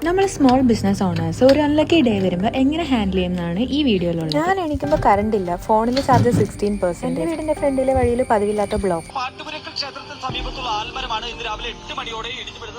നമ്മൾ small business owners ഒരു unlucky day വരുമ്പോൾ എങ്ങനെ ഹാൻഡിൽ ചെയ്യുന്നതാണ് ഈ വീഡിയോയിലുള്ളത്. ഞാൻ എണീക്കുമ്പോൾ കറണ്ട് ഇല്ല, ഫോണിൽ ചാർജ് 16%. എന്റെ വീടിന്റെ ഫ്രണ്ടിലെ വഴിയിൽ പതിവില്ലാത്ത ബ്ലോക്ക്.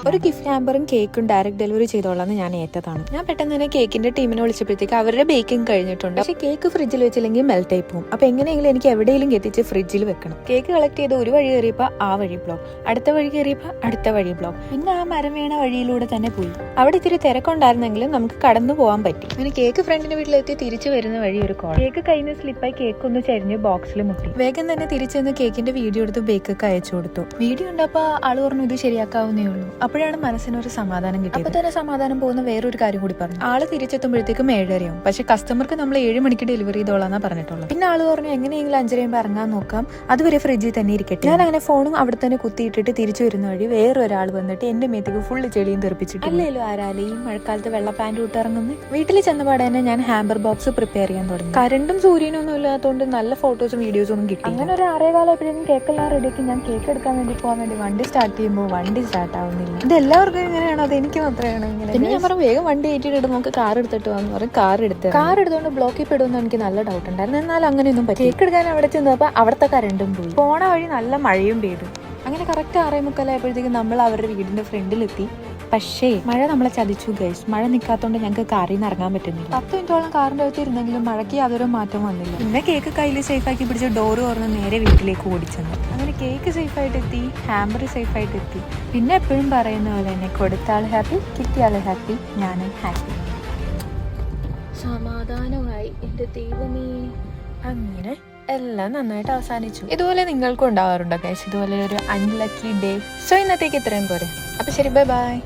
ഒരു ഗിഫ്റ്റ് ഹാമ്പറും കേക്കും ഡയറക്റ്റ് ഡെലിവറി ചെയ്തോളാന്ന് ഞാൻ ഏറ്റതാണ്. ഞാൻ പെട്ടെന്ന് തന്നെ കേക്കിന്റെ ടീമിനെ വിളിച്ചപ്പോഴത്തേക്ക് അവരുടെ ബേക്കിംഗ് കഴിഞ്ഞിട്ടുണ്ട്. പക്ഷേ കേക്ക് ഫ്രിഡ്ജിൽ വെച്ചില്ലെങ്കിൽ മെൽറ്റ് ആയി പോകും. അപ്പൊ എങ്ങനെയെങ്കിലും എനിക്ക് എവിടെയെങ്കിലും എത്തിച്ച് ഫ്രിഡ്ജിൽ വെക്കണം. കേക്ക് കളക്ട് ചെയ്ത് ഒരു വഴി കയറിയപ്പോൾ ആ വഴി ബ്ലോക്ക്, അടുത്ത വഴി കയറിയപ്പോൾ അടുത്ത വഴി ബ്ലോക്ക്, പിന്നെ ആ മരം വീണ വഴിയിലൂടെ തന്നെ പോയി. അവിടെ ഇത്തിരി തിരക്കുണ്ടായിരുന്നെങ്കിലും നമുക്ക് കടന്നു പോകാൻ പറ്റി. അങ്ങനെ കേക്ക് ഫ്രണ്ടിന്റെ വീട്ടിലെത്തി തിരിച്ചു വരുന്ന വഴി ഒരു കോൾ. കേക്ക് കയ്യിൽ നിന്ന് സ്ലിപ്പായി കേക്ക് ഒന്ന് ചരിഞ്ഞ് ബോക്സിൽ മുട്ടി. വേഗം തന്നെ തിരിച്ചെന്ന് കേക്കിന്റെ വീഡിയോ എടുത്ത് ബേക്കൊക്കെ അയച്ചു കൊടുത്തു. വീഡിയോ ഉണ്ടപ്പോ ആള് പറഞ്ഞു ഇത് ശരിയാക്കാവുന്നേ ഉള്ളൂ. അപ്പോഴാണ് മനസ്സിനൊരു സമാധാനം കിട്ടിയത്. അപ്പൊ തന്നെ സമാധാനം പോകുന്ന വേറൊരു കാര്യം കൂടി പറഞ്ഞു. ആള് തിരിച്ചെത്തുമ്പോഴത്തേക്കും 7:30 പക്ഷെ കസ്റ്റമർക്ക് നമ്മൾ 7 മണിക്ക് ഡെലിവറി ചെയ്തോളാന്നാ പറഞ്ഞിട്ടുള്ളത്. പിന്നെ ആള് പറഞ്ഞു എങ്ങനെയെങ്കിലും 5:30 ഇറങ്ങാൻ നോക്കാം, അതുവരെ ഫ്രിഡ്ജിൽ തന്നെ ഇരിക്കട്ടെ. ഞാൻ അങ്ങനെ ഫോണും അവിടെ തന്നെ കുത്തിയിട്ടിട്ട് തിരിച്ചു വരുന്ന വഴി വേറൊരാൾ വന്നിട്ട് എന്റെ മേത്തേക്ക് ഫുള്ള് ചെടിയും തെറിപ്പിച്ചിട്ട്. അല്ലേലും ആരാലേ ഈ മഴക്കാലത്ത് വെള്ള പാന്റ് ഇട്ടിറങ്ങുന്നു. വീട്ടിൽ ചെന്നപാടെ തന്നെ ഞാൻ ഹാമ്പർ ബോക്സ് പ്രിപ്പയർ ചെയ്യാൻ തുടങ്ങി. കരണ്ടും സൂര്യനും ഒന്നും ഇല്ലാത്തതുകൊണ്ട് നല്ല ഫോട്ടോസും വീഡിയോസും ഒന്നും കിട്ടി. അങ്ങനെ ഒരു 6:15 കേക്കെല്ലാം റെഡിയാക്കി ഞാൻ കേക്ക് എടുക്കാൻ വേണ്ടി പോകാൻ വേണ്ടി വണ്ടി സ്റ്റാർട്ട് ചെയ്യുമ്പോൾ വണ്ടി സ്റ്റാർട്ട് ആവുന്നില്ല. ഇത് എല്ലാവർക്കും ഇങ്ങനെയാണോ, അത് എനിക്ക് മാത്രമാണ് ഇങ്ങനെ. പിന്നെ ഞാൻ പറഞ്ഞു വേഗം വണ്ടി ഏറ്റിട്ട് നമുക്ക് കാർ എടുത്തിട്ട് വന്ന് പറയും. കാർ എടുത്തുകൊണ്ട് ബ്ലോക്കിൽ പെടുമെന്ന് എനിക്ക് നല്ല ഡൗട്ട് ഉണ്ടായിരുന്നു. എന്നാൽ അങ്ങനെയൊന്നും പറ്റി. കേക്ക് എടുക്കാൻ അവിടെ ചെന്നപ്പോൾ അവിടുത്തെ കരണ്ടും പോയി. പോണ വഴി നല്ല മഴയും പെയ്തു. അങ്ങനെ കറക്റ്റ് 6:45 നമ്മൾ അവരുടെ വീടിന്റെ ഫ്രണ്ടിലെത്തി. പക്ഷേ മഴ നമ്മളെ ചതിച്ചു ഗൈസ്. മഴ നിൽക്കാത്തതുകൊണ്ട് ഞങ്ങൾക്ക് കാറിൽ നിന്ന് ഇറങ്ങാൻ പറ്റുന്നില്ല. 10 മിനിറ്റോളം കാറിന്റെ അകത്ത് ഇരുന്നെങ്കിലും മഴയ്ക്ക് യാതൊരു മാറ്റം വന്നില്ല. പിന്നെ കേക്ക് കയ്യിൽ സേഫാക്കി പിടിച്ച് ഡോറ് തുറന്ന് നേരെ വീട്ടിലേക്ക് ഓടിച്ചെന്നു. അങ്ങനെ കേക്ക് സേഫായിട്ട് എത്തി, ഹാമ്പർ സേഫായിട്ട് എത്തി. പിന്നെ എപ്പോഴും പറയുന്ന പോലെ തന്നെ കൊടുത്താൾ ഹാപ്പി, കിട്ടിയാൾ ഹാപ്പി, ഞാനും ഹാപ്പി. സമാധാനമായി എന്റെ ദൈവമേ. അങ്ങനെ എല്ലാം നന്നായിട്ട് അവസാനിച്ചു. ഇതുപോലെ നിങ്ങൾക്കും ഉണ്ടാവാറുണ്ടോ ഗൈസ് ഇതുപോലെ ഒരു അൺലക്കി ഡേ? സോ ഇന്നത്തേക്ക് ഇത്രയും പോരെ. അപ്പൊ ശരി, ബൈ ബൈ.